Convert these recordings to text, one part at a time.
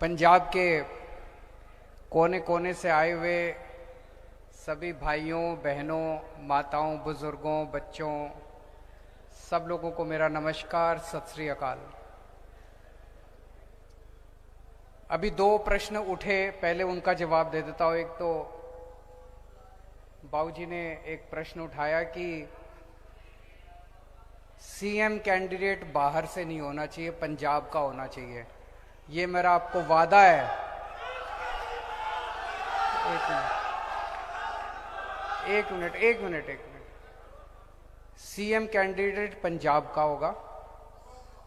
पंजाब के कोने कोने से आए हुए सभी भाइयों बहनों, माताओं, बुजुर्गों, बच्चों, सब लोगों को मेरा नमस्कार, सत श्री अकाल। अभी दो प्रश्न उठे, पहले उनका जवाब दे देता हूं। एक तो बाबूजी ने एक प्रश्न उठाया कि सीएम कैंडिडेट बाहर से नहीं होना चाहिए, पंजाब का होना चाहिए। ये मेरा आपको वादा है। एक मिनट। सीएम कैंडिडेट पंजाब का होगा।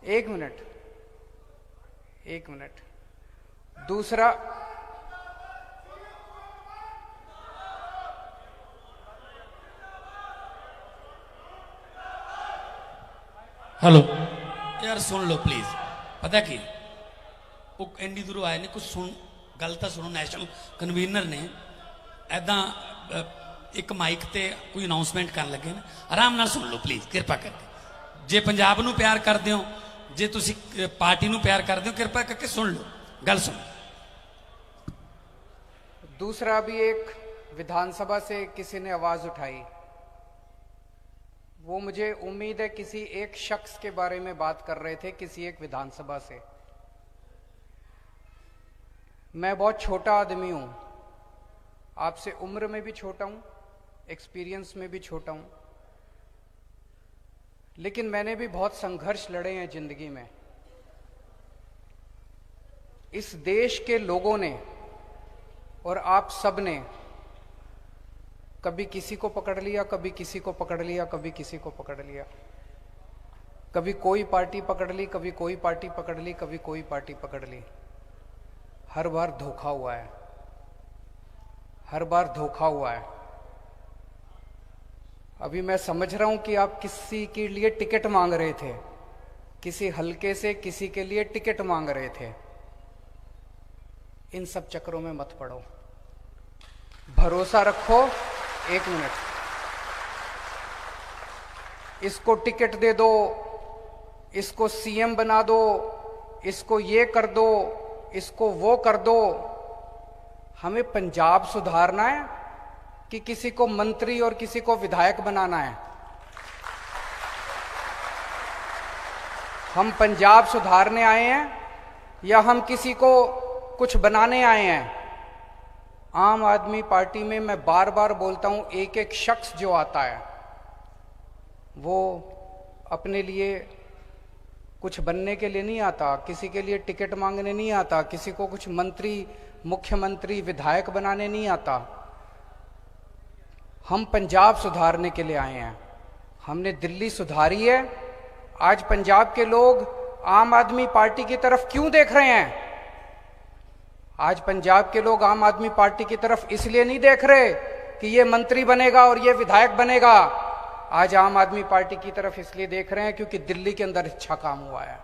एक मिनट। दूसरा, हेलो यार, सुन लो प्लीज। पता की वो एंडी दूरों आए ने, कुछ सुन, गल तो सुनो। नैशनल कन्वीनर ने ऐदा एक माइक ते कोई अनाउंसमेंट कर लगे ने, आराम नाल सुन लो प्लीज, कृपा करके। जे पंजाब नूं प्यार करदे हो, जे तुसी पार्टी नूं प्यार करदे हो, कृपा करके सुन लो, गल सुनो। दूसरा भी एक विधानसभा से किसी ने आवाज उठाई, वो मुझे उम्मीद है किसी एक शख्स के बारे में बात कर रहे थे, किसी एक विधानसभा से। मैं बहुत छोटा आदमी हूं, आपसे उम्र में भी छोटा हूं, एक्सपीरियंस में भी छोटा हूं, लेकिन मैंने भी बहुत संघर्ष लड़े हैं जिंदगी में। इस देश के लोगों ने और आप सब ने कभी किसी को पकड़ लिया, कभी किसी को पकड़ लिया, कभी किसी को पकड़ लिया, कभी कोई पार्टी पकड़ ली, कभी कोई पार्टी पकड़ ली, कभी कोई पार्टी पकड़ ली। हर बार धोखा हुआ है, हर बार धोखा हुआ है। अभी मैं समझ रहा हूं कि आप किसी के लिए टिकट मांग रहे थे, किसी हलके से किसी के लिए टिकट मांग रहे थे। इन सब चक्रों में मत पड़ो, भरोसा रखो। एक मिनट, इसको टिकट दे दो, इसको सीएम बना दो, इसको ये कर दो, इसको वो कर दो। हमें पंजाब सुधारना है कि किसी को मंत्री और किसी को विधायक बनाना है? हम पंजाब सुधारने आए हैं या हम किसी को कुछ बनाने आए हैं? आम आदमी पार्टी में मैं बार बार बोलता हूं, एक एक शख्स जो आता है वो अपने लिए कुछ बनने के लिए नहीं आता, किसी के लिए टिकट मांगने नहीं आता, किसी को कुछ मंत्री, मुख्यमंत्री, विधायक बनाने नहीं आता। हम पंजाब सुधारने के लिए आए हैं। हमने दिल्ली सुधारी है। आज पंजाब के लोग आम आदमी पार्टी की तरफ क्यों देख रहे हैं? आज पंजाब के लोग आम आदमी पार्टी की तरफ इसलिए नहीं देख रहे कि ये मंत्री बनेगा और ये विधायक बनेगा। आज आम आदमी पार्टी की तरफ इसलिए देख रहे हैं क्योंकि दिल्ली के अंदर अच्छा काम हुआ है।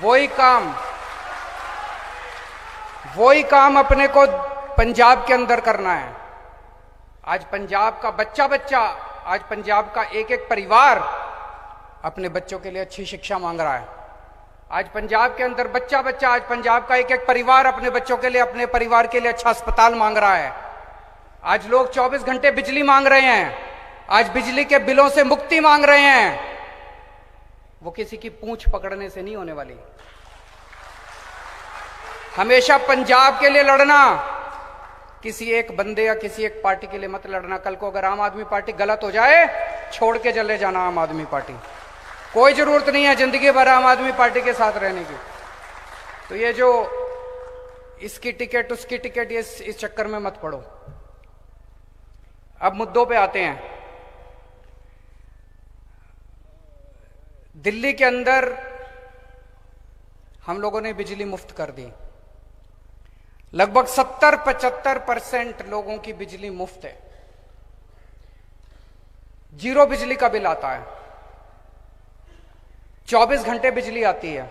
वही काम अपने को पंजाब के अंदर करना है। आज पंजाब का बच्चा, आज पंजाब का एक एक परिवार अपने बच्चों के लिए अच्छी शिक्षा मांग रहा है। आज पंजाब के अंदर बच्चा, आज पंजाब का एक एक परिवार अपने बच्चों के लिए, अपने परिवार के लिए अच्छा अस्पताल मांग रहा है। आज लोग 24 घंटे बिजली मांग रहे हैं, आज बिजली के बिलों से मुक्ति मांग रहे हैं। वो किसी की पूंछ पकड़ने से नहीं होने वाली। हमेशा पंजाब के लिए लड़ना, किसी एक बंदे या किसी एक पार्टी के लिए मत लड़ना। कल को अगर आम आदमी पार्टी गलत हो जाए, छोड़ के चले जाना आम आदमी पार्टी। कोई जरूरत नहीं है जिंदगी भर आम आदमी पार्टी के साथ रहने की। तो ये जो इसकी टिकट उसकी टिकट, ये इस चक्कर में मत पड़ो। अब मुद्दों पे आते हैं। दिल्ली के अंदर हम लोगों ने बिजली मुफ्त कर दी। लगभग 70-75% लोगों की बिजली मुफ्त है। जीरो बिजली का बिल आता है। 24 घंटे बिजली आती है।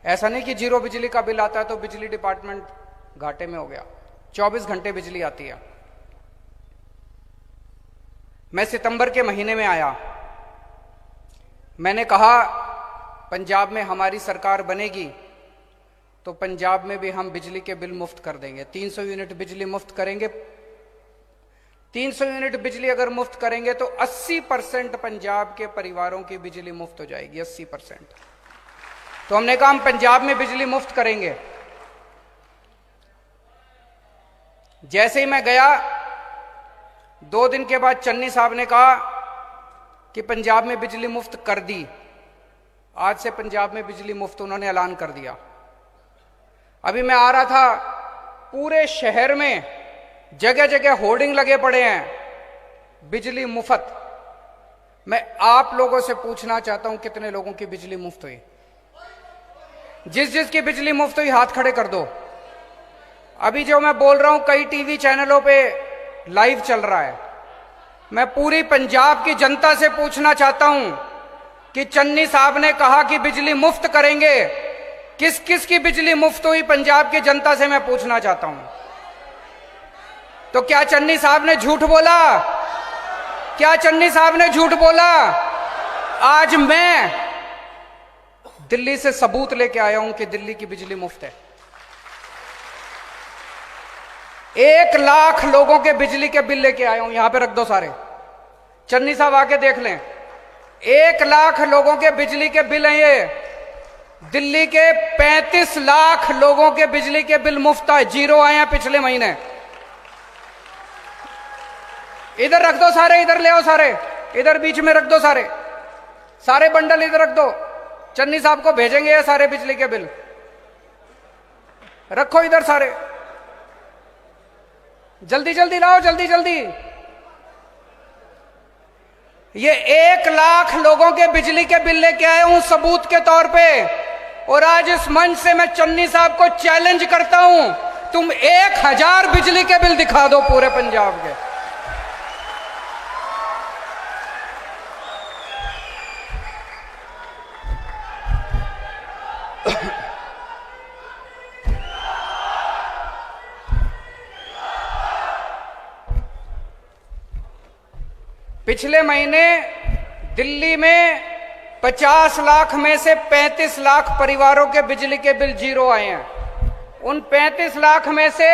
ऐसा नहीं कि जीरो बिजली का बिल आता है तो बिजली डिपार्टमेंट घाटे में हो गया। 24 घंटे बिजली आती है। मैं सितंबर के महीने में आया, मैंने कहा पंजाब में हमारी सरकार बनेगी तो पंजाब में भी हम बिजली के बिल मुफ्त कर देंगे। 300 यूनिट बिजली मुफ्त करेंगे। 300 यूनिट बिजली अगर मुफ्त करेंगे तो 80% पंजाब के परिवारों की बिजली मुफ्त हो जाएगी, 80%। तो हमने कहा हम पंजाब में बिजली मुफ्त करेंगे। जैसे ही मैं गया, 2 दिन के बाद चन्नी साहब ने कहा कि पंजाब में बिजली मुफ्त कर दी। आज से पंजाब में बिजली मुफ्त उन्होंने ऐलान कर दिया। अभी मैं आ रहा था, पूरे शहर में जगह जगह होर्डिंग लगे पड़े हैं, बिजली मुफ्त। मैं आप लोगों से पूछना चाहता हूं कितने लोगों की बिजली मुफ्त हुई? जिस जिसकी बिजली मुफ्त हुई हाथ खड़े कर दो। अभी जो मैं बोल रहा हूं कई टीवी चैनलों पे लाइव चल रहा है। मैं पूरी पंजाब की जनता से पूछना चाहता हूं कि चन्नी साहब ने कहा कि बिजली मुफ्त करेंगे, किस किस की बिजली मुफ्त हुई? पंजाब की जनता से मैं पूछना चाहता हूं। तो क्या चन्नी साहब ने झूठ बोला? क्या चन्नी साहब ने झूठ बोला? आज मैं दिल्ली से सबूत लेके आया हूं कि दिल्ली की बिजली मुफ्त है। 1 लाख लोगों के बिजली के बिल लेके आया हूं, यहां पे रख दो सारे, चन्नी साहब आके देख लें। 1 लाख लोगों के बिजली के बिल हैं ये। दिल्ली के 35 लाख लोगों के बिजली के बिल मुफ्त आए, 0 आए हैं पिछले महीने। इधर रख दो सारे, इधर ले आओ सारे, इधर बीच में रख दो सारे, सारे बंडल इधर रख दो। चन्नी साहब को भेजेंगे ये सारे बिजली के बिल, रखो इधर सारे, जल्दी जल्दी लाओ, जल्दी जल्दी। ये 1 लाख लोगों के बिजली के बिल लेके आया हूं सबूत के तौर पे। और आज इस मंच से मैं चन्नी साहब को चैलेंज करता हूं, तुम 1000 बिजली के बिल दिखा दो पूरे पंजाब के। पिछले महीने दिल्ली में 50 लाख में से 35 लाख परिवारों के बिजली के बिल 0 आए हैं। उन 35 लाख में से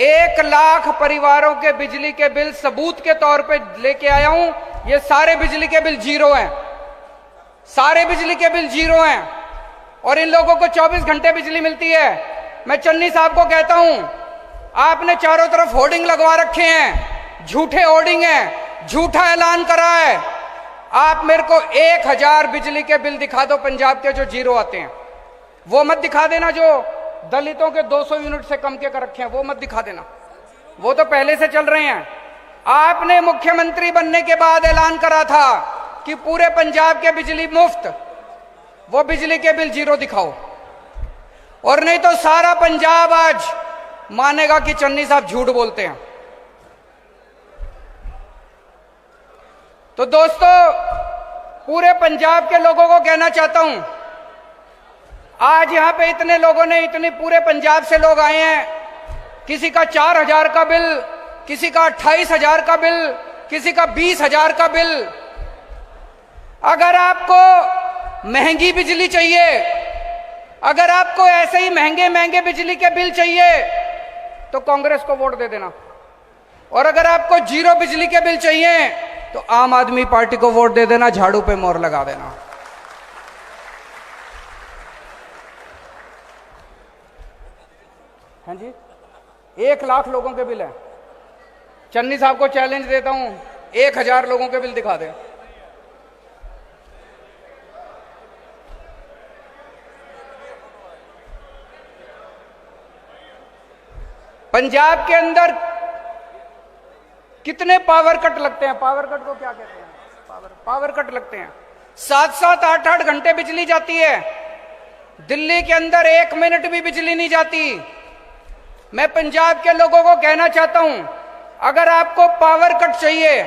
1 लाख परिवारों के बिजली के बिल सबूत के तौर पे लेके आया हूं। ये सारे बिजली के बिल 0 हैं, सारे बिजली के बिल 0 हैं। और इन लोगों को 24 घंटे बिजली मिलती है। मैं चन्नी साहब को कहता हूं, आपने चारों तरफ होर्डिंग लगवा रखे हैं, झूठे होर्डिंग हैं, झूठा ऐलान करा है। आप मेरे को 1000 बिजली के बिल दिखा दो पंजाब के जो 0 आते हैं। वो मत दिखा देना जो दलितों के 200 यूनिट से कम के कर रखे हैं, वो मत दिखा देना, वो तो पहले से चल रहे हैं। आपने मुख्यमंत्री बनने के बाद ऐलान करा था कि पूरे पंजाब के बिजली मुफ्त, वो बिजली के बिल 0 दिखाओ। और नहीं तो सारा पंजाब आज मानेगा कि चन्नी साहब झूठ बोलते हैं। तो दोस्तों, पूरे पंजाब के लोगों को कहना चाहता हूं, आज यहां पे इतने लोगों ने, इतने पूरे पंजाब से लोग आए हैं, किसी का 4000 का बिल, किसी का 28,000 का बिल, किसी का 20,000 का बिल। अगर आपको महंगी बिजली चाहिए, अगर आपको ऐसे ही महंगे महंगे बिजली के बिल चाहिए तो कांग्रेस को वोट दे देना। और अगर आपको 0 बिजली के बिल चाहिए तो आम आदमी पार्टी को वोट दे देना, झाड़ू पे मोहर लगा देना। हाँ जी, 1 लाख लोगों के बिल है। चन्नी साहब को चैलेंज देता हूं, 1000 लोगों के बिल दिखा दे। पंजाब के अंदर कितने पावर कट लगते हैं? पावर कट को क्या कहते हैं? पावर कट लगते हैं। 7-7, 8-8 घंटे बिजली जाती है। दिल्ली के अंदर 1 मिनट भी बिजली नहीं जाती। मैं पंजाब के लोगों को कहना चाहता हूं, अगर आपको पावर कट चाहिए,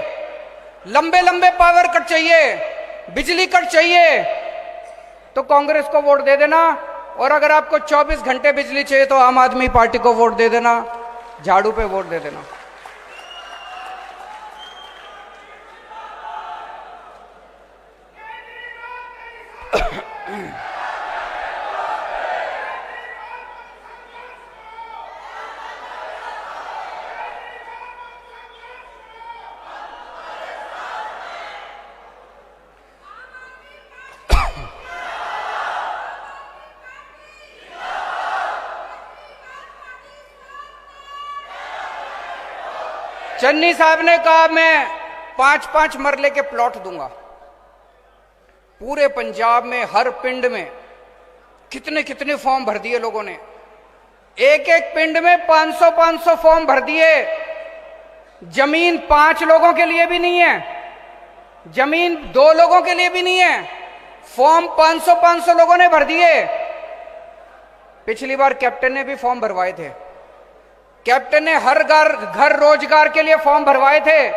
लंबे लंबे पावर कट चाहिए, बिजली कट चाहिए, तो कांग्रेस को वोट दे देना। और अगर आपको 24 घंटे बिजली चाहिए तो आम आदमी पार्टी को वोट दे देना, झाड़ू पे वोट दे देना। चन्नी साहब ने कहा मैं 5-5 मरले के प्लॉट दूंगा। पूरे पंजाब में हर पिंड में कितने कितने फॉर्म भर दिए लोगों ने, एक एक पिंड में 500-500 फॉर्म भर दिए। जमीन 5 लोगों के लिए भी नहीं है, जमीन 2 लोगों के लिए भी नहीं है, फॉर्म 500-500 लोगों ने भर दिए। पिछली बार कैप्टन ने भी फॉर्म भरवाए थे, कैप्टन ने हर घर रोजगार के लिए फॉर्म भरवाए थे।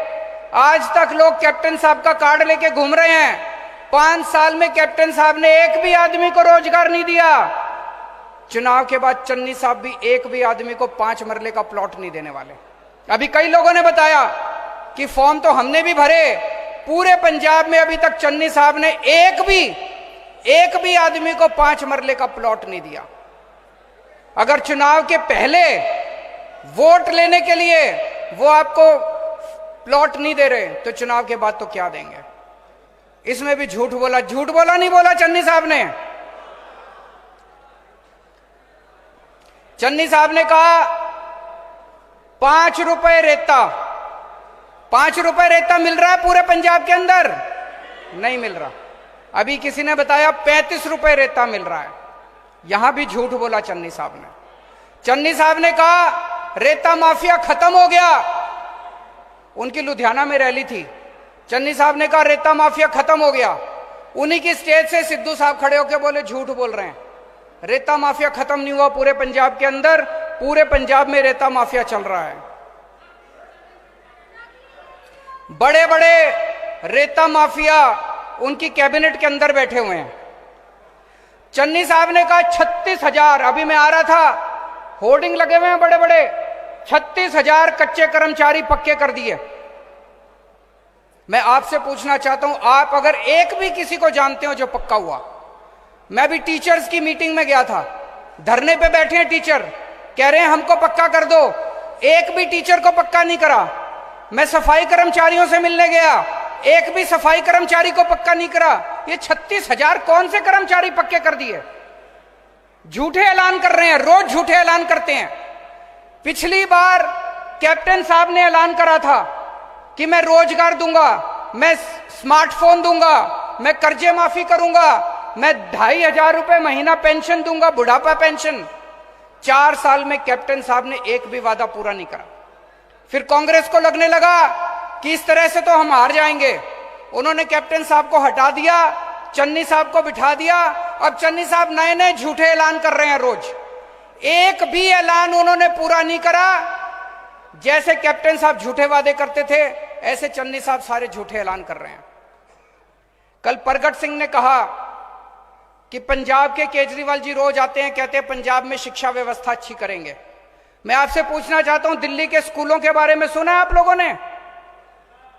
आज तक लोग कैप्टन साहब का कार्ड लेके घूम रहे हैं। 5 साल में कैप्टन साहब ने एक भी आदमी को रोजगार नहीं दिया। चुनाव के बाद चन्नी साहब भी एक भी आदमी को 5 मरले का प्लॉट नहीं देने वाले। अभी कई लोगों ने बताया कि फॉर्म तो हमने भी भरे, पूरे पंजाब में अभी तक चन्नी साहब ने एक भी आदमी को 5 मरले का प्लॉट नहीं दिया। अगर चुनाव के पहले वोट लेने के लिए वो आपको प्लॉट नहीं दे रहे तो चुनाव के बाद तो क्या देंगे? इसमें भी झूठ बोला नहीं बोला चन्नी साहब ने। चन्नी साहब ने कहा 5 रुपए रेता, 5 रुपए रेता मिल रहा है पूरे पंजाब के अंदर? नहीं मिल रहा। अभी किसी ने बताया 35 रुपए रेता मिल रहा है, यहां भी झूठ बोला चन्नी साहब ने। चन्नी साहब ने कहा रेता माफिया खत्म हो गया। उनकी लुधियाना में रैली थी, चन्नी साहब ने कहा रेता माफिया खत्म हो गया। उन्हीं की स्टेज से सिद्धू साहब खड़े होकर बोले झूठ बोल रहे हैं, रेता माफिया खत्म नहीं हुआ पूरे पंजाब के अंदर, पूरे पंजाब में रेता माफिया चल रहा है। बड़े बड़े रेता माफिया उनकी कैबिनेट के अंदर बैठे हुए हैं। चन्नी साहब ने कहा 36,000, अभी मैं आ रहा था होर्डिंग लगे हुए हैं बड़े बड़े, 36,000 कच्चे कर्मचारी पक्के कर दिए। मैं आपसे पूछना चाहता हूं, आप अगर एक भी किसी को जानते हो जो पक्का हुआ? मैं भी टीचर्स की मीटिंग में गया था, धरने पे बैठे हैं टीचर, कह रहे हैं हमको पक्का कर दो, एक भी टीचर को पक्का नहीं करा। मैं सफाई कर्मचारियों से मिलने गया, एक भी सफाई कर्मचारी को पक्का नहीं करा। ये 36,000 कौन से कर्मचारी पक्के कर दिए? झूठे ऐलान कर रहे हैं, रोज झूठे ऐलान करते हैं। पिछली बार कैप्टन साहब ने ऐलान करा था कि मैं रोजगार दूंगा, मैं स्मार्टफोन दूंगा, मैं कर्जे माफी करूंगा, मैं 2,500 रुपए महीना पेंशन दूंगा, बुढ़ापा पेंशन। 4 साल में कैप्टन साहब ने एक भी वादा पूरा नहीं करा। फिर कांग्रेस को लगने लगा कि इस तरह से तो हम हार जाएंगे, उन्होंने कैप्टन साहब को हटा दिया, चन्नी साहब को बिठा दिया। अब चन्नी साहब नए नए झूठे ऐलान कर रहे हैं रोज, एक भी ऐलान उन्होंने पूरा नहीं करा। जैसे कैप्टन साहब झूठे वादे करते थे, ऐसे चन्नी साहब सारे झूठे ऐलान कर रहे हैं। कल प्रगट सिंह ने कहा कि पंजाब के केजरीवाल जी रोज आते हैं, कहते हैं पंजाब में शिक्षा व्यवस्था अच्छी करेंगे। मैं आपसे पूछना चाहता हूं, दिल्ली के स्कूलों के बारे में सुना है आप लोगों ने?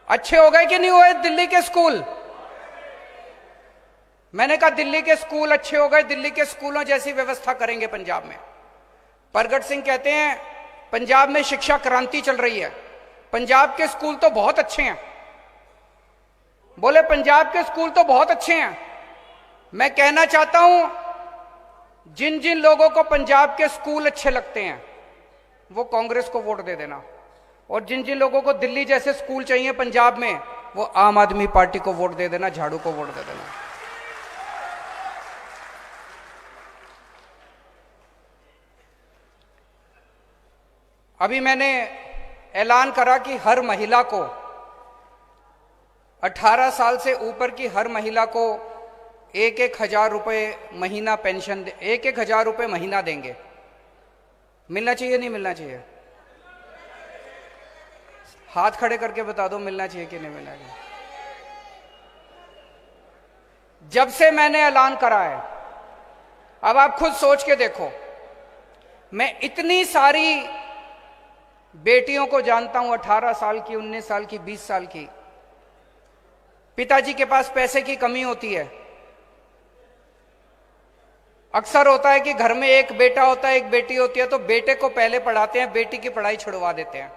अच्छे हो गए कि नहीं हुए दिल्ली के स्कूल? मैंने कहा दिल्ली के स्कूल अच्छे हो गए, दिल्ली के स्कूलों जैसी व्यवस्था करेंगे पंजाब में। प्रगट सिंह कहते हैं पंजाब में शिक्षा क्रांति चल रही है, पंजाब के स्कूल तो बहुत अच्छे हैं। बोले पंजाब के स्कूल तो बहुत अच्छे हैं। मैं कहना चाहता हूं, जिन जिन लोगों को पंजाब के स्कूल अच्छे लगते हैं वो कांग्रेस को वोट दे देना, और जिन जिन लोगों को दिल्ली जैसे स्कूल चाहिए पंजाब में वो आम आदमी पार्टी को वोट दे देना, झाड़ू को वोट दे देना। अभी मैंने ऐलान करा कि हर महिला को 18 साल से ऊपर की हर महिला को 1,000 रुपए महीना पेंशन, 1,000 रुपए महीना देंगे। मिलना चाहिए नहीं मिलना चाहिए? हाथ खड़े करके बता दो मिलना चाहिए कि नहीं मिलना चाहिए। जब से मैंने ऐलान करा है, अब आप खुद सोच के देखो, मैं इतनी सारी बेटियों को जानता हूं, 18 साल की, 19 साल की, 20 साल की। पिताजी के पास पैसे की कमी होती है, अक्सर होता है कि घर में एक बेटा होता है, एक बेटी होती है, तो बेटे को पहले पढ़ाते हैं, बेटी की पढ़ाई छुड़वा देते हैं।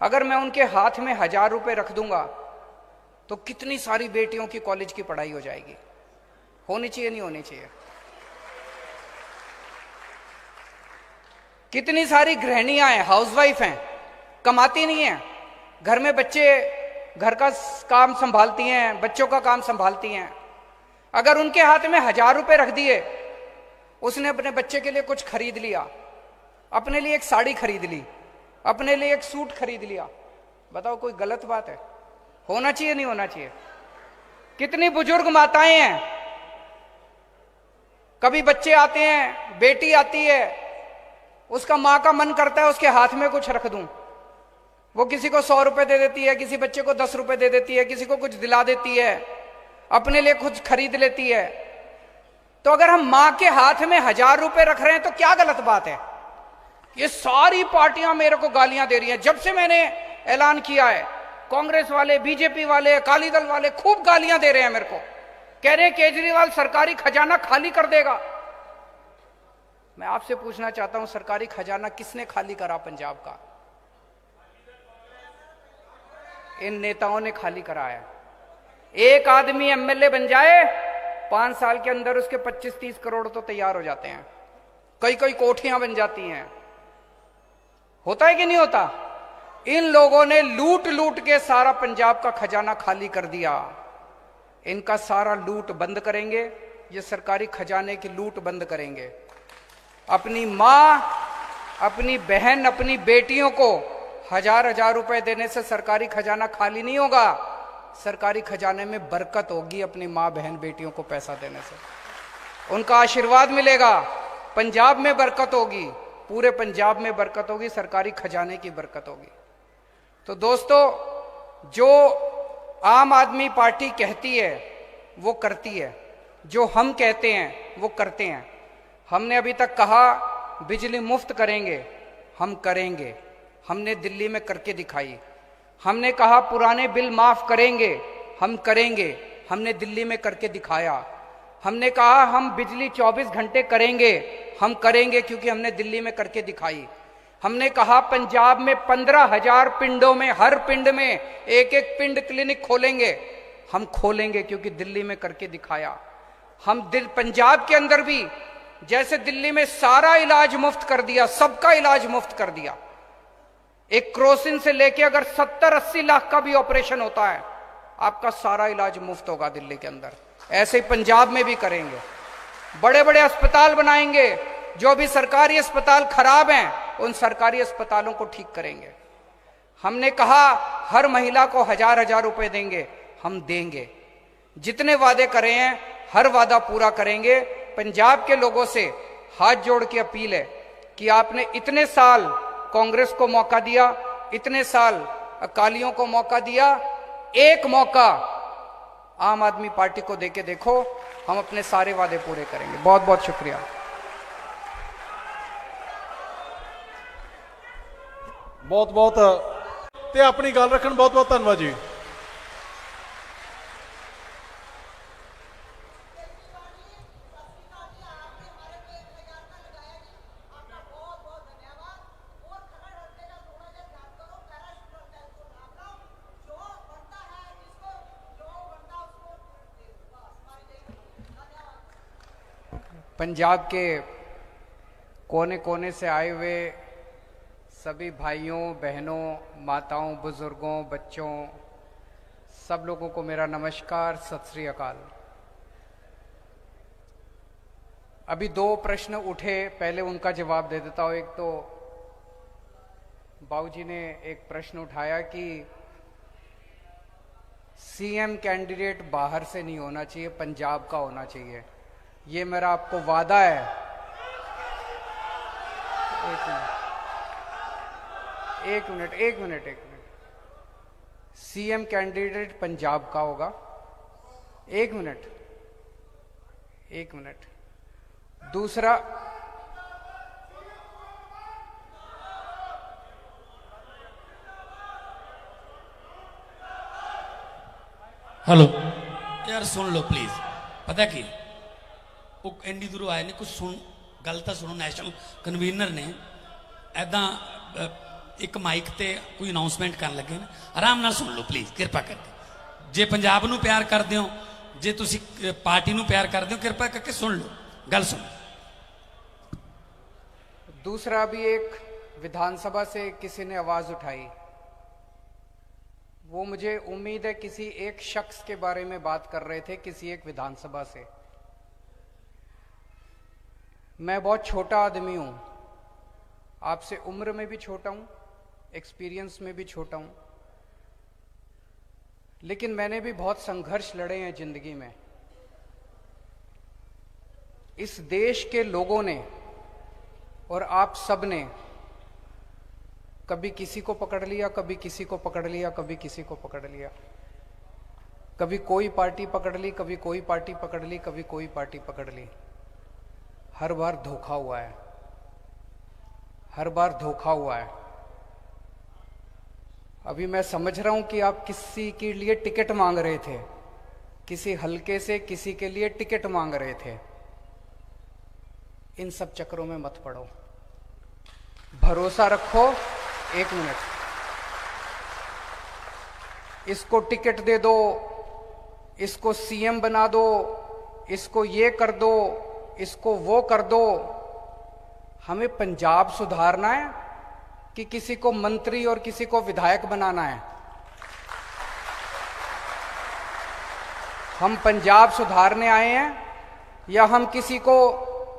अगर मैं उनके हाथ में 1,000 रुपए रख दूंगा तो कितनी सारी बेटियों की कॉलेज की पढ़ाई हो जाएगी। होनी चाहिए नहीं होनी चाहिए? कितनी सारी गृहिणियां हैं, हाउसवाइफ हैं, कमाती नहीं है, घर में बच्चे घर का काम संभालती हैं, बच्चों का काम संभालती हैं। अगर उनके हाथ में 1000 रुपए रख दिए, उसने अपने बच्चे के लिए कुछ खरीद लिया, अपने लिए एक साड़ी खरीद ली, अपने लिए एक सूट खरीद लिया, बताओ कोई गलत बात है? होना चाहिए नहीं होना चाहिए? कितनी बुजुर्ग माताएं हैं, कभी बच्चे आते हैं, बेटी आती है, उसका मां का मन करता है उसके हाथ में कुछ रख दूं, वो किसी को 100 रुपए दे देती है, किसी बच्चे को 10 रुपए दे देती है, किसी को कुछ दिला देती है, अपने लिए कुछ खरीद लेती है। तो अगर हम मां के हाथ में 1000 रुपए रख रहे हैं तो क्या गलत बात है? ये सारी पार्टियां मेरे को गालियां दे रही हैं। जब से मैंने ऐलान किया है, कांग्रेस वाले, बीजेपी वाले, अकाली दल वाले खूब गालियां दे रहे हैं मेरे को, कह रहे हैं केजरीवाल सरकारी खजाना खाली कर देगा। मैं आपसे पूछना चाहता हूं, सरकारी खजाना किसने खाली करा पंजाब का? इन नेताओं ने खाली कराया। एक आदमी एमएलए बन जाए, 5 साल के अंदर उसके 25-30 करोड़ तो तैयार हो जाते हैं, कई कई कोठियां बन जाती हैं। होता है कि नहीं होता? इन लोगों ने लूट लूट के सारा पंजाब का खजाना खाली कर दिया। इनका सारा लूट बंद करेंगे, ये सरकारी खजाने की लूट बंद करेंगे। अपनी मां, अपनी बहन, अपनी बेटियों को 1000-1000 रुपए देने से सरकारी खजाना खाली नहीं होगा, सरकारी खजाने में बरकत होगी। अपनी मां, बहन, बेटियों को पैसा देने से उनका आशीर्वाद मिलेगा, पंजाब में बरकत होगी, पूरे पंजाब में बरकत होगी, सरकारी खजाने की बरकत होगी। तो दोस्तों, जो आम आदमी पार्टी कहती है वो करती है, जो हम कहते हैं वो करते हैं। हमने अभी तक कहा बिजली मुफ्त करेंगे, हम करेंगे, हमने दिल्ली में करके दिखाई। हमने कहा पुराने बिल माफ करेंगे, हम करेंगे, हमने दिल्ली में करके दिखाया। हमने कहा हम बिजली 24 घंटे करेंगे, हम करेंगे, क्योंकि हमने दिल्ली में करके दिखाई। हमने कहा पंजाब में 15,000 पिंडों में, हर पिंड में एक एक पिंड क्लिनिक खोलेंगे, हम खोलेंगे, क्योंकि दिल्ली में करके दिखाया। हम पंजाब के अंदर भी जैसे दिल्ली में सारा इलाज मुफ्त कर दिया, सबका इलाज मुफ्त कर दिया। एक क्रोसिन से लेके अगर 70-80 लाख का भी ऑपरेशन होता है, आपका सारा इलाज मुफ्त होगा दिल्ली के अंदर। ऐसे ही पंजाब में भी करेंगे। बड़े बड़े अस्पताल बनाएंगे, जो भी सरकारी अस्पताल खराब हैं उन सरकारी अस्पतालों को ठीक करेंगे। हमने कहा हर महिला को 1000-1000 रुपए देंगे, हम देंगे। जितने वादे करे हैं हर वादा पूरा करेंगे। पंजाब के लोगों से हाथ जोड़ के अपील है कि आपने इतने साल कांग्रेस को मौका दिया, इतने साल अकालियों को मौका दिया, एक मौका आम आदमी पार्टी को देके देखो, हम अपने सारे वादे पूरे करेंगे। बहुत बहुत शुक्रिया। बहुत बहुत ਤੇ ਆਪਣੀ ਗੱਲ ਰੱਖਣ ਬਹੁਤ ਬਹੁਤ ਧੰਨਵਾਦ ਜੀ। पंजाब के कोने कोने से आए हुए सभी भाइयों, बहनों, माताओं, बुजुर्गों, बच्चों, सब लोगों को मेरा नमस्कार, सत श्री अकाल। अभी 2 प्रश्न उठे, पहले उनका जवाब दे देता हूं। एक तो बाबूजी ने एक प्रश्न उठाया कि सीएम कैंडिडेट बाहर से नहीं होना चाहिए, पंजाब का होना चाहिए। ये मेरा आपको वादा है। एक मिनट। सीएम कैंडिडेट पंजाब का होगा। एक मिनट। दूसरा, हेलो यार सुन लो प्लीज। पता की वो एंडी दूरों आए ने कुछ सुन गल तो सुनो। नैशनल कन्वीनर ने ऐदा एक माइक ते कोई अनाउंसमेंट कर लगे ना, आराम नाल सुन लो प्लीज, कृपा करके। जे पंजाब नूं प्यार करदे हो, जे तुसी पार्टी नूं प्यार करदे हो, कृपा करके सुन लो, गल सुन। दूसरा भी एक विधानसभा से किसी ने आवाज उठाई, वो मुझे उम्मीद है किसी एक शख्स के बारे में बात कर रहे थे, किसी एक विधानसभा से। मैं बहुत छोटा आदमी हूं, आपसे उम्र में भी छोटा हूं, एक्सपीरियंस में भी छोटा हूं, लेकिन मैंने भी बहुत संघर्ष लड़े हैं जिंदगी में। इस देश के लोगों ने और आप सब ने कभी किसी को पकड़ लिया, कभी किसी को पकड़ लिया, कभी किसी को पकड़ लिया, कभी कोई पार्टी पकड़ ली, कभी कोई पार्टी पकड़ ली, कभी कोई पार्टी पकड़ ली। हर बार धोखा हुआ है, हर बार धोखा हुआ है। अभी मैं समझ रहा हूं कि आप किसी के लिए टिकट मांग रहे थे, किसी हलके से किसी के लिए टिकट मांग रहे थे। इन सब चक्रों में मत पड़ो, भरोसा रखो। एक मिनट, इसको टिकट दे दो, इसको सीएम बना दो, इसको ये कर दो, इसको वो कर दो। हमें पंजाब सुधारना है कि किसी को मंत्री और किसी को विधायक बनाना है? हम पंजाब सुधारने आए हैं या हम किसी को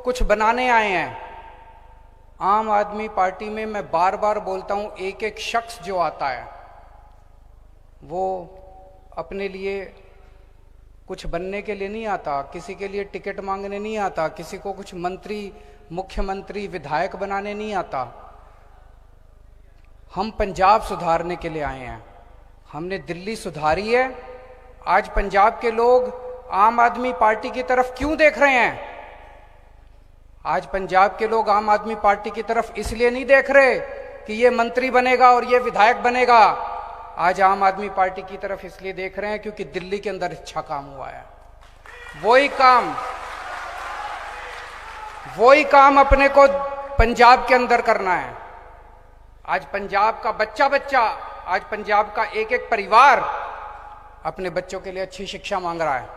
कुछ बनाने आए हैं? आम आदमी पार्टी में मैं बार बार बोलता हूं, एक एक शख्स जो आता है वो अपने लिए कुछ बनने के लिए नहीं आता, किसी के लिए टिकट मांगने नहीं आता, किसी को कुछ मंत्री, मुख्यमंत्री, विधायक बनाने नहीं आता। हम पंजाब सुधारने के लिए आए हैं। हमने दिल्ली सुधारी है। आज पंजाब के लोग आम आदमी पार्टी की तरफ क्यों देख रहे हैं? आज पंजाब के लोग आम आदमी पार्टी की तरफ इसलिए नहीं देख रहे कि ये मंत्री बनेगा और ये विधायक बनेगा। आज आम आदमी पार्टी की तरफ इसलिए देख रहे हैं क्योंकि दिल्ली के अंदर अच्छा काम हुआ है। वही काम अपने को पंजाब के अंदर करना है। आज पंजाब का बच्चा बच्चा, आज पंजाब का एक एक परिवार अपने बच्चों के लिए अच्छी शिक्षा मांग रहा है।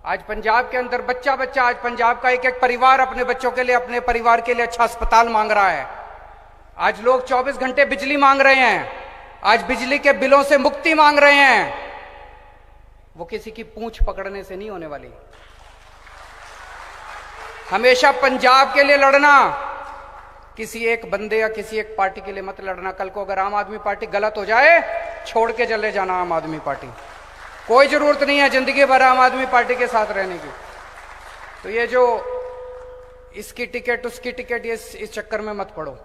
आज पंजाब के अंदर बच्चा बच्चा, आज पंजाब का एक एक परिवार अपने बच्चों के लिए, अपने परिवार के लिए अच्छा अस्पताल मांग रहा है। आज लोग 24 घंटे बिजली मांग रहे हैं, आज बिजली के बिलों से मुक्ति मांग रहे हैं। वो किसी की पूंछ पकड़ने से नहीं होने वाली। हमेशा पंजाब के लिए लड़ना, किसी एक बंदे या किसी एक पार्टी के लिए मत लड़ना। कल को अगर आम आदमी पार्टी गलत हो जाए, छोड़ के चले जाना आम आदमी पार्टी। कोई जरूरत नहीं है जिंदगी भर आम आदमी पार्टी के साथ रहने की। तो ये जो इसकी टिकट उसकी टिकट, ये इस चक्कर में मत पड़ो।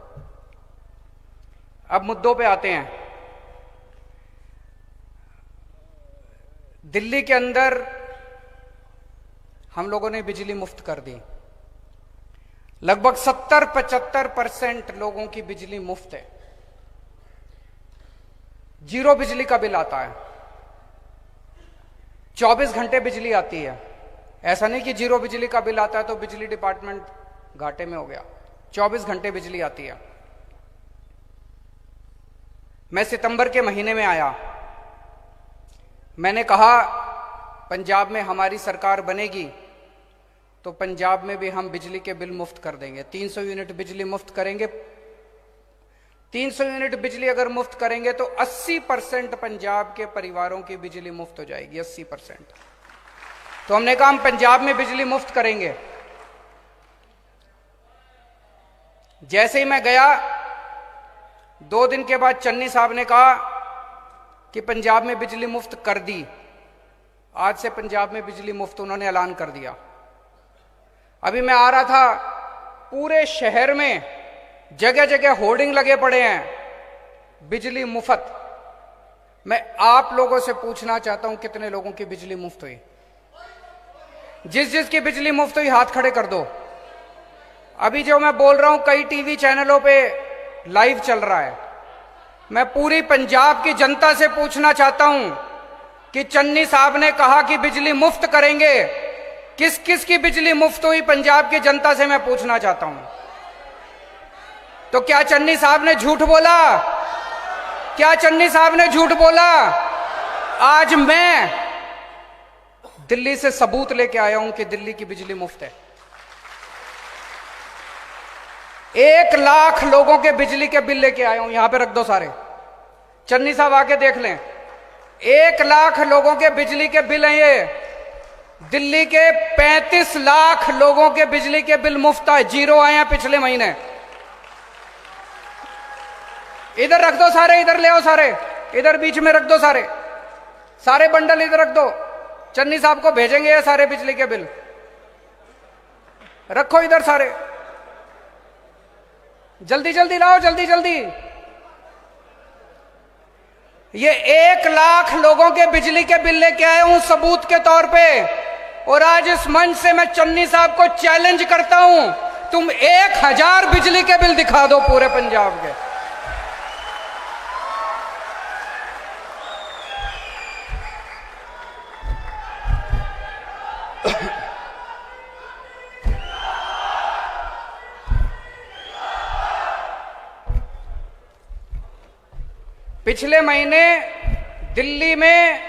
अब मुद्दों पे आते हैं। दिल्ली के अंदर हम लोगों ने बिजली मुफ्त कर दी। लगभग 70-75% लोगों की बिजली मुफ्त है। जीरो बिजली का बिल आता है। 24 घंटे बिजली आती है। ऐसा नहीं कि जीरो बिजली का बिल आता है तो बिजली डिपार्टमेंट घाटे में हो गया। 24 घंटे बिजली आती है। मैं सितंबर के महीने में आया। मैंने कहा पंजाब में हमारी सरकार बनेगी तो पंजाब में भी हम बिजली के बिल मुफ्त कर देंगे। 300 यूनिट बिजली मुफ्त करेंगे। 300 यूनिट बिजली अगर मुफ्त करेंगे तो 80% पंजाब के परिवारों की बिजली मुफ्त हो जाएगी। 80%। तो हमने कहा हम पंजाब में बिजली मुफ्त करेंगे। जैसे ही मैं गया, 2 दिन के बाद चन्नी साहब ने कहा कि पंजाब में बिजली मुफ्त कर दी। आज से पंजाब में बिजली मुफ्त उन्होंने ऐलान कर दिया। अभी मैं आ रहा था, पूरे शहर में जगह जगह होर्डिंग लगे पड़े हैं, बिजली मुफ्त। मैं आप लोगों से पूछना चाहता हूं कितने लोगों की बिजली मुफ्त हुई? जिस जिसकी बिजली मुफ्त हुई हाथ खड़े कर दो। अभी जो मैं बोल रहा हूं कई टीवी चैनलों पे लाइव चल रहा है। मैं पूरी पंजाब की जनता से पूछना चाहता हूं कि चन्नी साहब ने कहा कि बिजली मुफ्त करेंगे, किस किस की बिजली मुफ्त हुई? पंजाब की जनता से मैं पूछना चाहता हूं। तो क्या चन्नी साहब ने झूठ बोला? क्या चन्नी साहब ने झूठ बोला? आज मैं दिल्ली से सबूत लेके आया हूं कि दिल्ली की बिजली मुफ्त है। 1 लाख लोगों के बिजली के बिल लेके आया हूं, यहां पे रख दो सारे, चन्नी साहब आके देख लें। 1 लाख लोगों के बिजली के बिल हैं ये। दिल्ली के 35 लाख लोगों के बिजली के बिल मुफ्त आए, 0 आए हैं पिछले महीने। इधर रख दो सारे, इधर ले आओ सारे, इधर बीच में रख दो सारे, सारे बंडल इधर रख दो, चन्नी साहब को भेजेंगे ये सारे बिजली के बिल। रखो इधर सारे, जल्दी जल्दी लाओ, जल्दी जल्दी। ये 1 लाख लोगों के बिजली के बिल लेके आया हूं सबूत के तौर पे, और आज इस मंच से मैं चन्नी साहब को चैलेंज करता हूं, तुम 1000 बिजली के बिल दिखा दो पूरे पंजाब के। पिछले महीने दिल्ली में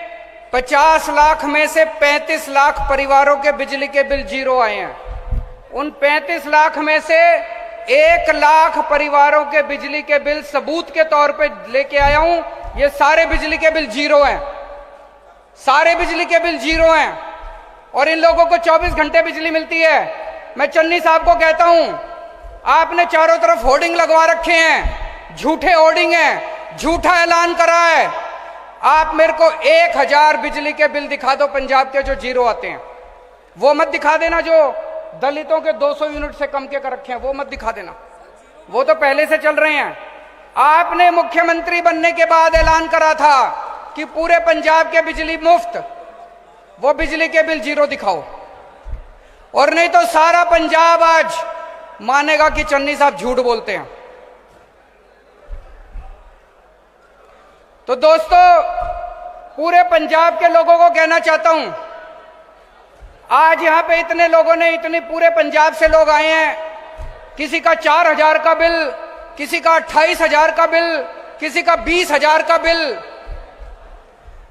50 लाख में से 35 लाख परिवारों के बिजली के बिल 0 आए हैं। उन 35 लाख में से 1 लाख परिवारों के बिजली के बिल सबूत के तौर पे लेके आया हूं। ये सारे बिजली के बिल 0 हैं, सारे बिजली के बिल 0 हैं, और इन लोगों को 24 घंटे बिजली मिलती है। मैं चन्नी साहब को कहता हूं, आपने चारों तरफ होर्डिंग लगवा रखे हैं, झूठे होर्डिंग हैं, झूठा ऐलान करा है। आप मेरे को 1000 बिजली के बिल दिखा दो पंजाब के जो 0 आते हैं। वो मत दिखा देना जो दलितों के 200 यूनिट से कम के कर रखे हैं, वो मत दिखा देना, वो तो पहले से चल रहे हैं। आपने मुख्यमंत्री बनने के बाद ऐलान करा था कि पूरे पंजाब के बिजली मुफ्त, वो बिजली के बिल 0 दिखाओ, और नहीं तो सारा पंजाब आज मानेगा कि चन्नी साहब झूठ बोलते हैं। तो दोस्तों, पूरे पंजाब के लोगों को कहना चाहता हूं, आज यहां पे इतने लोगों ने, इतने पूरे पंजाब से लोग आए हैं, किसी का 4000 का बिल, किसी का 28,000 का बिल, किसी का 20,000 का बिल।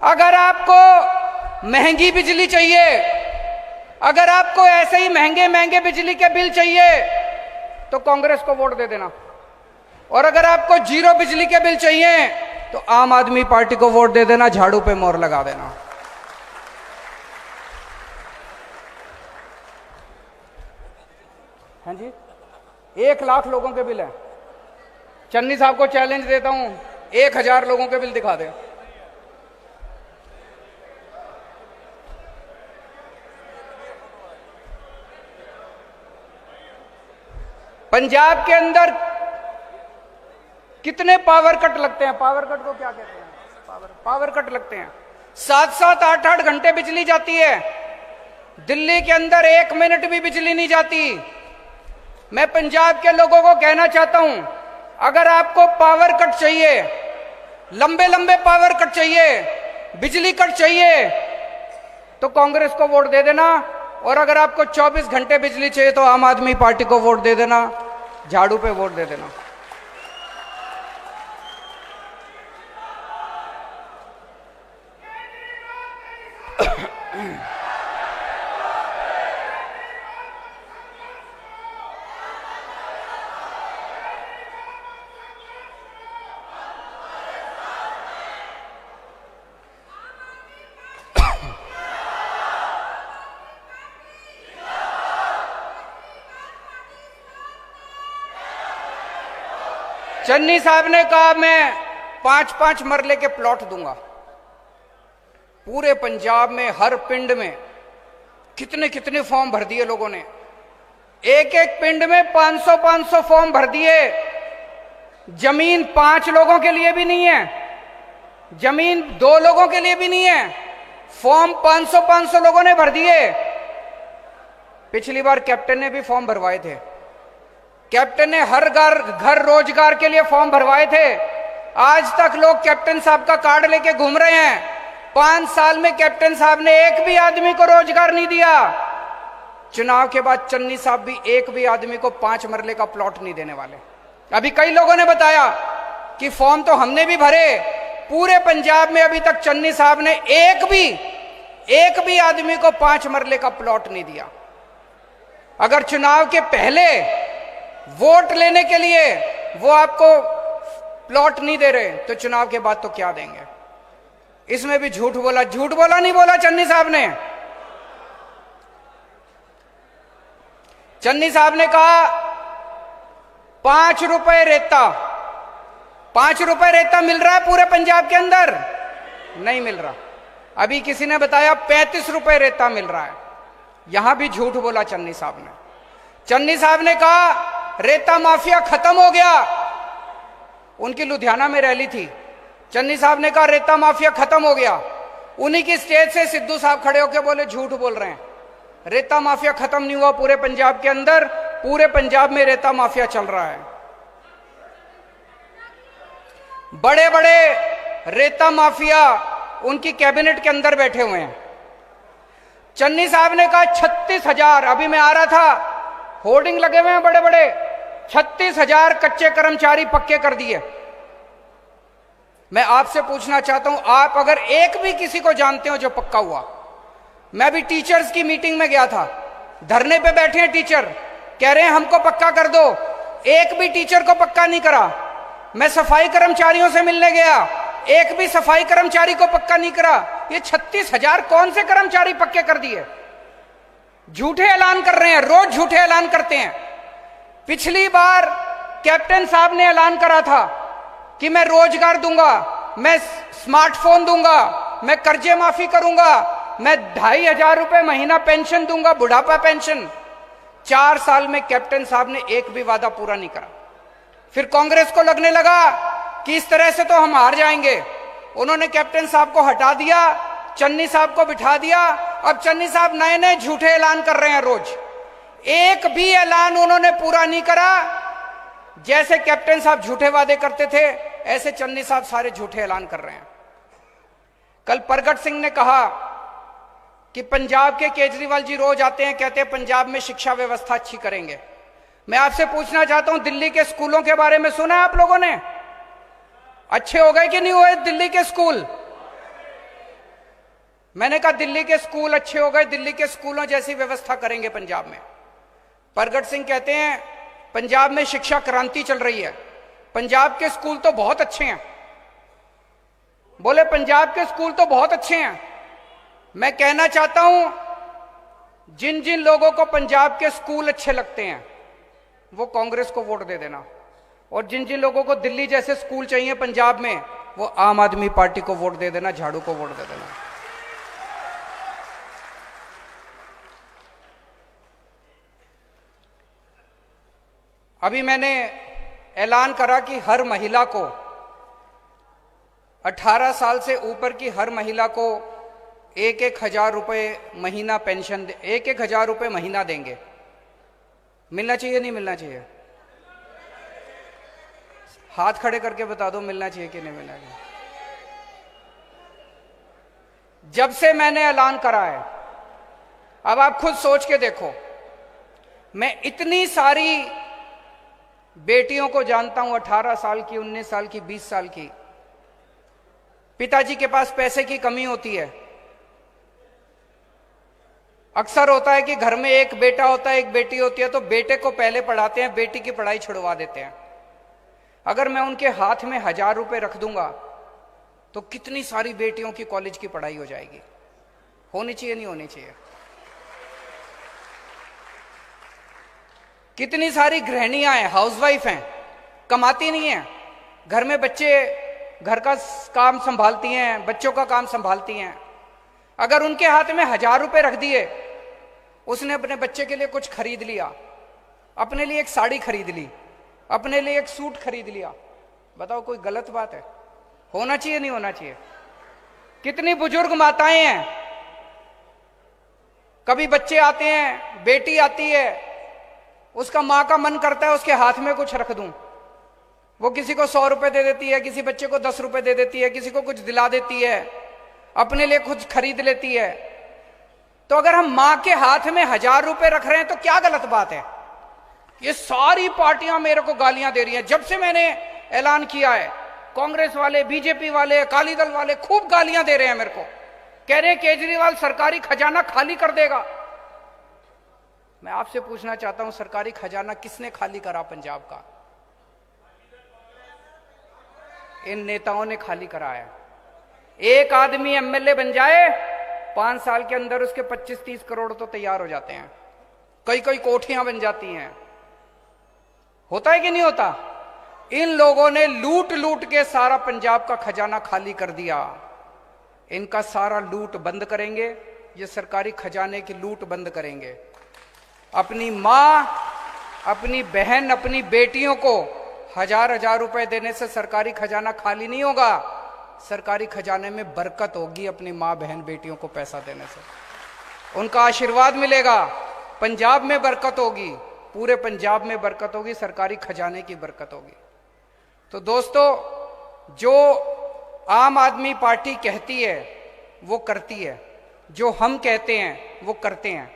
अगर आपको महंगी बिजली चाहिए, अगर आपको ऐसे ही महंगे महंगे बिजली के बिल चाहिए, तो कांग्रेस को वोट दे देना, और अगर आपको 0 बिजली के बिल चाहिए तो आम आदमी पार्टी को वोट दे देना, झाड़ू पे मोहर लगा देना। हाँ जी, 1 लाख लोगों के बिल है। चन्नी साहब को चैलेंज देता हूं, 1000 लोगों के बिल दिखा दे। पंजाब के अंदर कितने पावर कट लगते हैं? पावर कट को क्या कहते हैं? पावर कट लगते हैं। 7-7, 8-8 घंटे बिजली जाती है। दिल्ली के अंदर 1 मिनट भी बिजली नहीं जाती। मैं पंजाब के लोगों को कहना चाहता हूं, अगर आपको पावर कट चाहिए, लंबे लंबे पावर कट चाहिए, बिजली कट चाहिए, तो कांग्रेस को वोट दे देना, और अगर आपको 24 घंटे बिजली चाहिए तो आम आदमी पार्टी को वोट दे देना, झाड़ू पे वोट दे देना। चन्नी साहब ने कहा मैं 5-5 मरले के प्लॉट दूंगा। पूरे पंजाब में हर पिंड में कितने कितने फॉर्म भर दिए लोगों ने, एक एक पिंड में 500-500 फॉर्म भर दिए। जमीन 5 लोगों के लिए भी नहीं है, जमीन 2 लोगों के लिए भी नहीं है, फॉर्म 500-500 लोगों ने भर दिए। पिछली बार कैप्टन ने भी फॉर्म भरवाए थे, कैप्टन ने हर घर रोजगार के लिए फॉर्म भरवाए थे। आज तक लोग कैप्टन साहब का कार्ड लेके घूम रहे हैं। 5 साल में कैप्टन साहब ने एक भी आदमी को रोजगार नहीं दिया। चुनाव के बाद चन्नी साहब भी एक भी आदमी को 5 मरले का प्लॉट नहीं देने वाले। अभी कई लोगों ने बताया कि फॉर्म तो हमने भी भरे, पूरे पंजाब में अभी तक चन्नी साहब ने एक भी आदमी को 5 मरले का प्लॉट नहीं दिया। अगर चुनाव के पहले वोट लेने के लिए वो आपको प्लॉट नहीं दे रहे, तो चुनाव के बाद तो क्या देंगे? इसमें भी झूठ बोला। झूठ बोला नहीं बोला चन्नी साहब ने? चन्नी साहब ने कहा 5 रुपए रेता, 5 रुपए रेता मिल रहा है पूरे पंजाब के अंदर? नहीं मिल रहा। अभी किसी ने बताया 35 रुपए रेता मिल रहा है। यहां भी झूठ बोला चन्नी साहब ने। चन्नी साहब ने कहा रेता माफिया खत्म हो गया। उनकी लुधियाना में रैली थी। चन्नी साहब ने कहा रेता माफिया खत्म हो गया। उन्हीं की स्टेज से सिद्धू साहब खड़े होकर बोले झूठ बोल रहे हैं, रेता माफिया खत्म नहीं हुआ पूरे पंजाब के अंदर, पूरे पंजाब में रेता माफिया चल रहा है। बड़े बड़े रेता माफिया उनकी कैबिनेट के अंदर बैठे हुए हैं। चन्नी साहब ने कहा 36,000, अभी मैं आ रहा था, होर्डिंग लगे हुए हैं बड़े बड़े, 36,000 कच्चे कर्मचारी पक्के कर दिए। मैं आपसे पूछना चाहता हूं, आप अगर एक भी किसी को जानते हो जो पक्का हुआ? मैं भी टीचर्स की मीटिंग में गया था, धरने पे बैठे हैं टीचर, कह रहे हैं हमको पक्का कर दो, एक भी टीचर को पक्का नहीं करा। मैं सफाई कर्मचारियों से मिलने गया, एक भी सफाई कर्मचारी को पक्का नहीं करा। ये 36,000 कौन से कर्मचारी पक्के कर दिए? झूठे ऐलान कर रहे हैं, रोज झूठे ऐलान करते हैं। पिछली बार कैप्टन साहब ने ऐलान करा था कि मैं रोजगार दूंगा, मैं स्मार्टफोन दूंगा, मैं कर्जे माफी करूंगा, मैं 2,500 रुपए महीना पेंशन दूंगा, बुढ़ापा पेंशन। 4 साल में कैप्टन साहब ने एक भी वादा पूरा नहीं करा। फिर कांग्रेस को लगने लगा कि इस तरह से तो हम हार जाएंगे। उन्होंने कैप्टन साहब को हटा दिया, चन्नी साहब को बिठा दिया। अब चन्नी साहब नए नए झूठे ऐलान कर रहे हैं रोज। एक भी ऐलान उन्होंने पूरा नहीं करा। जैसे कैप्टन साहब झूठे वादे करते थे, ऐसे चन्नी साहब सारे झूठे ऐलान कर रहे हैं। कल प्रगट सिंह ने कहा कि पंजाब के केजरीवाल जी रोज आते हैं, कहते हैं पंजाब में शिक्षा व्यवस्था अच्छी करेंगे। मैं आपसे पूछना चाहता हूं, दिल्ली के स्कूलों के बारे में सुना है आप लोगों ने? अच्छे हो गए कि नहीं हुए दिल्ली के स्कूल? मैंने कहा दिल्ली के स्कूल अच्छे हो गए, दिल्ली के स्कूलों जैसी व्यवस्था करेंगे पंजाब में। प्रगट सिंह कहते हैं पंजाब में शिक्षा क्रांति चल रही है, पंजाब के स्कूल तो बहुत अच्छे हैं। बोले पंजाब के स्कूल तो बहुत अच्छे हैं। मैं कहना चाहता हूं, जिन जिन लोगों को पंजाब के स्कूल अच्छे लगते हैं वो कांग्रेस को वोट दे देना, और जिन जिन लोगों को दिल्ली जैसे स्कूल चाहिए पंजाब में, वो आम आदमी पार्टी को वोट दे देना, झाड़ू को वोट दे देना। अभी मैंने ऐलान करा कि हर महिला को, 18 साल से ऊपर की हर महिला को 1,000 रुपए महीना पेंशन, 1,000 रुपए महीना देंगे। मिलना चाहिए नहीं मिलना चाहिए? हाथ खड़े करके बता दो मिलना चाहिए कि नहीं मिलना चाहिए। जब से मैंने ऐलान करा है, अब आप खुद सोच के देखो, मैं इतनी सारी बेटियों को जानता हूं, 18 साल की, 19 साल की, 20 साल की। पिताजी के पास पैसे की कमी होती है। अक्सर होता है कि घर में एक बेटा होता है, एक बेटी होती है, तो बेटे को पहले पढ़ाते हैं, बेटी की पढ़ाई छुड़वा देते हैं। अगर मैं उनके हाथ में 1,000 रुपए रख दूंगा तो कितनी सारी बेटियों की कॉलेज की पढ़ाई हो जाएगी। होनी चाहिए नहीं होनी चाहिए? कितनी सारी गृहिणियां हैं, हाउसवाइफ हैं, कमाती नहीं हैं, घर में बच्चे, घर का काम संभालती हैं, बच्चों का काम संभालती हैं। अगर उनके हाथ में 1,000 रुपए रख दिए, उसने अपने बच्चे के लिए कुछ खरीद लिया, अपने लिए एक साड़ी खरीद ली, अपने लिए एक सूट खरीद लिया, बताओ कोई गलत बात है? होना चाहिए नहीं होना चाहिए? कितनी बुजुर्ग माताएं हैं, कभी बच्चे आते हैं, बेटी आती है, उसका मां का मन करता है उसके हाथ में कुछ रख दूं, वो किसी को 100 रुपए दे देती है, किसी बच्चे को 10 रुपए दे देती है, किसी को कुछ दिला देती है, अपने लिए कुछ खरीद लेती है। तो अगर हम मां के हाथ में 1,000 रुपए रख रहे हैं तो क्या गलत बात है? ये सारी पार्टियां मेरे को गालियां दे रही हैं। जब से मैंने ऐलान किया है, कांग्रेस वाले, बीजेपी वाले, अकाली दल वाले खूब गालियां दे रहे हैं मेरे को, कह रहे हैं केजरीवाल सरकारी खजाना खाली कर देगा। मैं आपसे पूछना चाहता हूं, सरकारी खजाना किसने खाली करा पंजाब का? इन नेताओं ने खाली कराया। एक आदमी एमएलए बन जाए, 5 साल के अंदर उसके 25-30 करोड़ तो तैयार हो जाते हैं, कई कई कोठियां बन जाती हैं। होता है कि नहीं होता? इन लोगों ने लूट लूट के सारा पंजाब का खजाना खाली कर दिया। इनका सारा लूट बंद करेंगे, ये सरकारी खजाने की लूट बंद करेंगे। अपनी मां, अपनी बहन, अपनी बेटियों को 1000-1000 रुपए देने से सरकारी खजाना खाली नहीं होगा। सरकारी खजाने में बरकत होगी, अपनी मां, बहन, बेटियों को पैसा देने से उनका आशीर्वाद मिलेगा। पंजाब में बरकत होगी, पूरे पंजाब में बरकत होगी, सरकारी खजाने की बरकत होगी। तो दोस्तों, जो आम आदमी पार्टी कहती है वो करती है, जो हम कहते हैं वो करते हैं।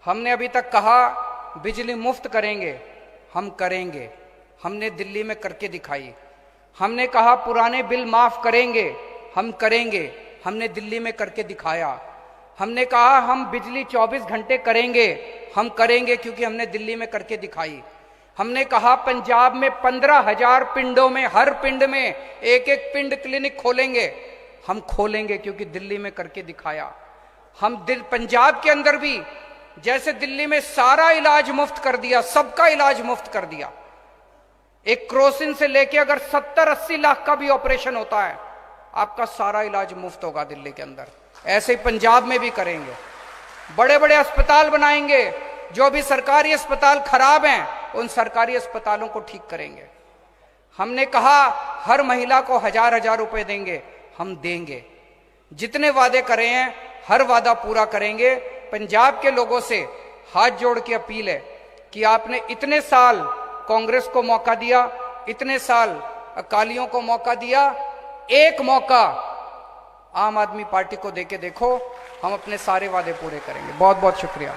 हमने अभी तक कहा बिजली मुफ्त करेंगे, हम करेंगे, हमने दिल्ली में करके दिखाई। हमने कहा पुराने बिल माफ करेंगे, हम करेंगे, हमने दिल्ली में करके दिखाया। हमने कहा हम बिजली 24 घंटे करेंगे, हम करेंगे, क्योंकि हमने दिल्ली में करके दिखाई। हमने कहा पंजाब में 15,000 पिंडों में, हर पिंड में एक एक पिंड क्लिनिक खोलेंगे, हम खोलेंगे, क्योंकि दिल्ली में करके दिखाया। हम पंजाब के अंदर भी जैसे दिल्ली में सारा इलाज मुफ्त कर दिया, सबका इलाज मुफ्त कर दिया। एक क्रोसिन से लेके अगर 70-80 लाख का भी ऑपरेशन होता है, आपका सारा इलाज मुफ्त होगा दिल्ली के अंदर। ऐसे ही पंजाब में भी करेंगे। बड़े बड़े अस्पताल बनाएंगे, जो भी सरकारी अस्पताल खराब हैं उन सरकारी अस्पतालों को ठीक करेंगे। हमने कहा हर महिला को 1000-1000 रुपए देंगे, हम देंगे। जितने वादे करे हैं हर वादा पूरा करेंगे। पंजाब के लोगों से हाथ जोड़ के अपील है कि आपने इतने साल कांग्रेस को मौका दिया, इतने साल अकालियों को मौका दिया, एक मौका आम आदमी पार्टी को देके देखो, हम अपने सारे वादे पूरे करेंगे। बहुत बहुत शुक्रिया।